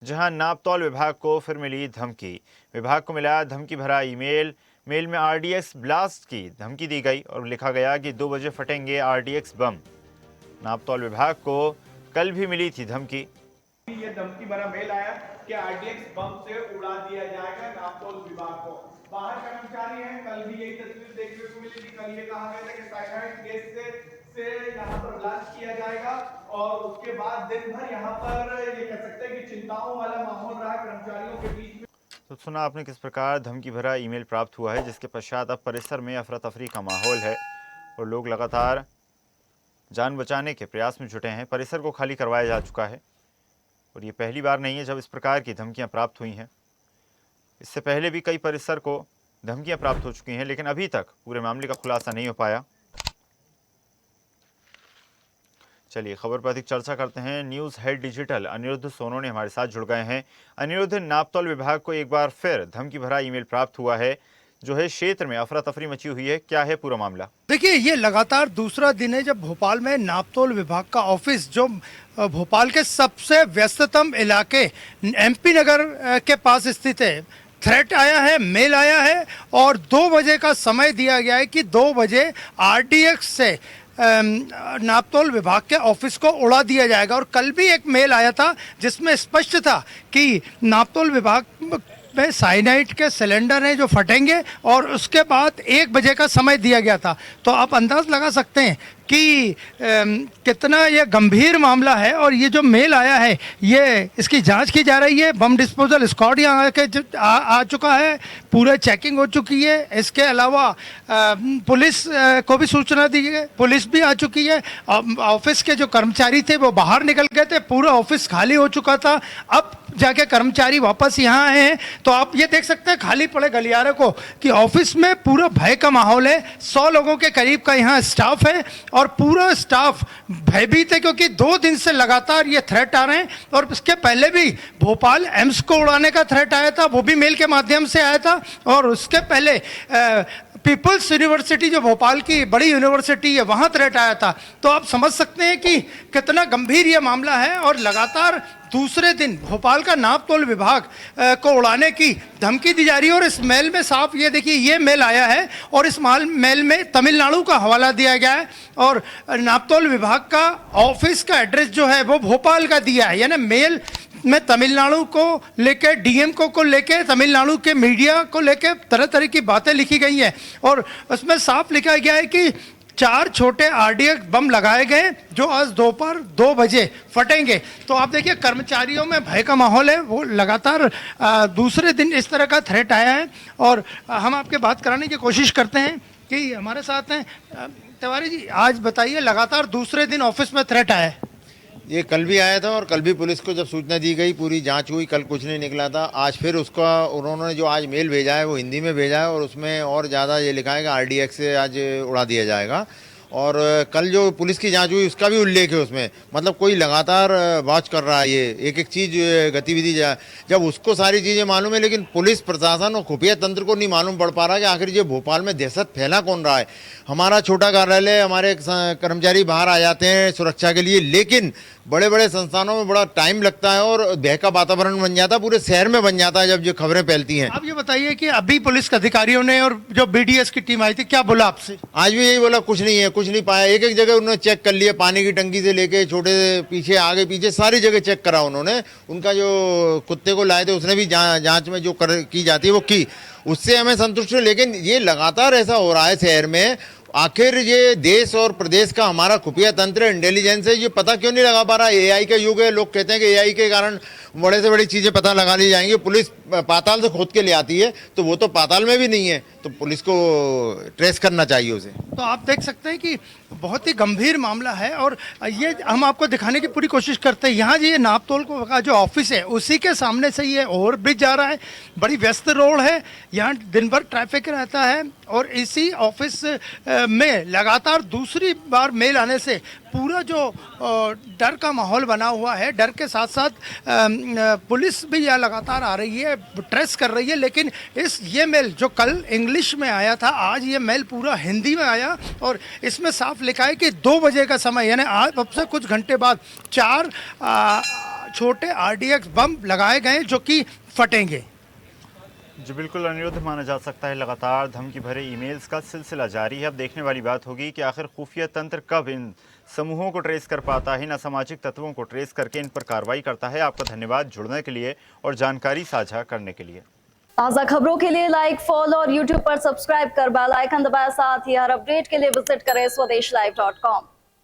जहां नापतौल विभाग को फिर मिली धमकी। विभाग को मिला धमकी भरा ईमेल। मेल में आरडीएक्स ब्लास्ट की धमकी दी गई और लिखा गया कि 2 बजे फटेंगे आरडीएक्स बम। नापतौल विभाग को कल भी मिली थी धमकी। ये धमकी भरा मेल आया कि आरडीएक्स बम से उड़ा दिया जाएगा नापतौल विभाग को। बाहर कर्मचारी हैं, कल भी यही तस्वीर देखने को मिली थी। कल ये कहा गया था कि साइनाइड गैस से यहाँ पर ब्लास्ट किया जाएगा और उसके बाद दिन भर यहाँ पर ये कह सकते हैं कि चिंताओं वाला माहौल रहा कर्मचारियों के बीच में। तो सुना आपने किस प्रकार धमकी भरा ईमेल प्राप्त हुआ है, जिसके पश्चात अब परिसर में अफरा तफरी का माहौल है और लोग लगातार जान बचाने के प्रयास में जुटे हैं। परिसर को खाली करवाया जा चुका है और ये पहली बार नहीं है जब इस प्रकार की धमकियां प्राप्त हुई हैं। इससे पहले भी कई परिसर को धमकियां प्राप्त हो चुकी हैं, लेकिन अभी तक पूरे मामले का खुलासा नहीं हो पाया। चलिए खबर पर अधिक चर्चा करते हैं। News head digital Anirudh Sonone हमारे साथ जुड़ गए हैं। अनिरुद्ध, नापतौल विभाग को एक बार फिर धमकी भरा ईमेल प्राप्त हुआ है, जो है क्षेत्र में अफरा तफरी मची हुई है। क्या है पूरा मामला? देखिए, ये लगातार दूसरा दिन है जब भोपाल में नापतोल विभाग का ऑफिस, जो भोपाल के सबसे व्यस्ततम इलाके एमपी नगर के पास स्थित है, थ्रेट आया है, मेल आया है और 2 बजे का समय दिया गया है कि 2 बजे आरडीएक्स से नापतोल विभाग के ऑफिस को उड़ा दिया जाएगा। और कल भी एक मेल आया था जिसमें स्पष्ट था कि नापतोल विभाग में साइनाइड के सिलेंडर हैं जो फटेंगे और उसके बाद 1 बजे का समय दिया गया था। तो आप अंदाज लगा सकते हैं कि कितना ये गंभीर मामला है। और ये जो मेल आया है, ये इसकी जांच की जा रही है। बम डिस्पोजल स्क्वाड यहाँ आ चुका है, पूरे चेकिंग हो चुकी है। इसके अलावा पुलिस को भी सूचना दी गई, पुलिस भी आ चुकी है। ऑफिस के जो कर्मचारी थे वो बाहर निकल गए थे, पूरा ऑफिस खाली हो चुका था। अब जाके कर्मचारी वापस यहाँ आए हैं तो आप ये देख सकते हैं खाली पड़े गलियारे को कि ऑफिस में पूरा भय का माहौल है। 100 लोगों के करीब का यहाँ स्टाफ है और पूरा स्टाफ भयभीत है, क्योंकि 2 दिन से लगातार ये थ्रेट आ रहे हैं। और इसके पहले भी भोपाल एम्स को उड़ाने का थ्रेट आया था, वो भी मेल के माध्यम से आया था। और उसके पहले पीपल्स यूनिवर्सिटी, जो भोपाल की बड़ी यूनिवर्सिटी है, वहाँ थ्रेट आया था। तो आप समझ सकते हैं कि कितना गंभीर ये मामला है। और लगातार दूसरे दिन भोपाल का नापतोल विभाग को उड़ाने की धमकी दी जा रही है। और इस मेल में साफ ये देखिए, ये मेल आया है और इस मेल में तमिलनाडु का हवाला दिया गया है और नापतोल विभाग का ऑफिस का एड्रेस जो है वो भोपाल का दिया है। यानी मेल में तमिलनाडु को लेकर, डीएम को लेकर, तमिलनाडु के मीडिया को लेकर तरह तरह की बातें लिखी गई हैं। और उसमें साफ लिखा गया है कि 4 छोटे आरडीएक्स बम लगाए गए जो आज दोपहर 2 बजे फटेंगे। तो आप देखिए, कर्मचारियों में भय का माहौल है। वो लगातार दूसरे दिन इस तरह का थ्रेट आया है। और हम आपके बात कराने की कोशिश करते हैं कि हमारे साथ हैं तिवारी जी। आज बताइए, लगातार दूसरे दिन ऑफिस में थ्रेट आया है। ये कल भी आया था और कल भी पुलिस को जब सूचना दी गई, पूरी जांच हुई, कल कुछ नहीं निकला था। आज फिर उसका उन्होंने जो आज मेल भेजा है वो हिंदी में भेजा है और उसमें और ज़्यादा ये लिखा है कि आरडीएक्स से आज उड़ा दिया जाएगा। और कल जो पुलिस की जांच हुई उसका भी उल्लेख है उसमें। मतलब कोई लगातार वॉच कर रहा है, ये एक एक चीज़ गतिविधि जब उसको सारी चीज़ें मालूम है, लेकिन पुलिस प्रशासन और खुफिया तंत्र को नहीं मालूम पड़ पा रहा कि आखिर ये भोपाल में दहशत फैला कौन रहा है। हमारा छोटा कार्यालय, हमारे कर्मचारी बाहर आ जाते हैं सुरक्षा के लिए, लेकिन बड़े बड़े संस्थानों में बड़ा टाइम लगता है और भय का वातावरण बन जाता है, पूरे शहर में बन जाता है जब ये खबरें फैलती हैं। आप ये बताइए कि अभी पुलिस के अधिकारियों ने और जो बीडीएस की टीम आई थी, क्या बोला आपसे? आज भी यही बोला, कुछ नहीं है, कुछ नहीं पाया। एक एक जगह उन्होंने चेक कर लिया, पानी की टंकी से लेके छोटे पीछे आगे पीछे सारी जगह चेक करा उन्होंने। उनका जो कुत्ते को लाए थे उसने भी जांच में जो की जाती है वो की, उससे हमें संतुष्ट है। लेकिन ये लगातार ऐसा हो रहा है शहर में। आखिर ये देश और प्रदेश का हमारा खुफिया तंत्र, इंटेलिजेंस है, ये पता क्यों नहीं लगा पा रहा? एआई का युग है, लोग कहते हैं कि एआई के कारण बड़े से बड़ी चीज़ें पता लगा ली जाएंगी। पुलिस पाताल से खोद के ले आती है, तो वो तो पाताल में भी नहीं है, तो पुलिस को ट्रेस करना चाहिए उसे। तो आप देख सकते हैं कि बहुत ही गंभीर मामला है और ये हम आपको दिखाने की पूरी कोशिश करते हैं। यहाँ ये नापतोल का जो ऑफिस है उसी के सामने से ये ओवरब्रिज जा रहा है। बड़ी व्यस्त रोड है, यहाँ दिन भर ट्रैफिक रहता है और इसी ऑफिस में लगातार दूसरी बार मेल आने से पूरा जो डर का माहौल बना हुआ है। डर के साथ साथ पुलिस भी यहाँ लगातार आ रही है, ट्रेस कर रही है। लेकिन ये मेल जो कल इंग्लिश में आया था, आज ये मेल पूरा हिंदी में आया और इसमें साफ लिखा है कि 2 बजे का समय, यानी आज अब से कुछ घंटे बाद 4 छोटे आरडीएक्स बम लगाए गए जो कि फटेंगे। जी बिल्कुल अनिरुद्ध, माना जा सकता है लगातार धमकी भरे ईमेल्स का सिलसिला जारी है। अब देखने वाली बात होगी कि आखिर खुफिया तंत्र कब इन समूहों को ट्रेस कर पाता है, इन असामाजिक तत्वों को ट्रेस करके इन पर कार्रवाई करता है। आपका धन्यवाद जुड़ने के लिए और जानकारी साझा करने के लिए। ताज़ा खबरों के लिए लाइक, फॉलो और यूट्यूब पर सब्सक्राइब कर बेल आइकन दबाएं। साथ ही हर अपडेट के लिए विजिट करें स्वदेशलाइव.com।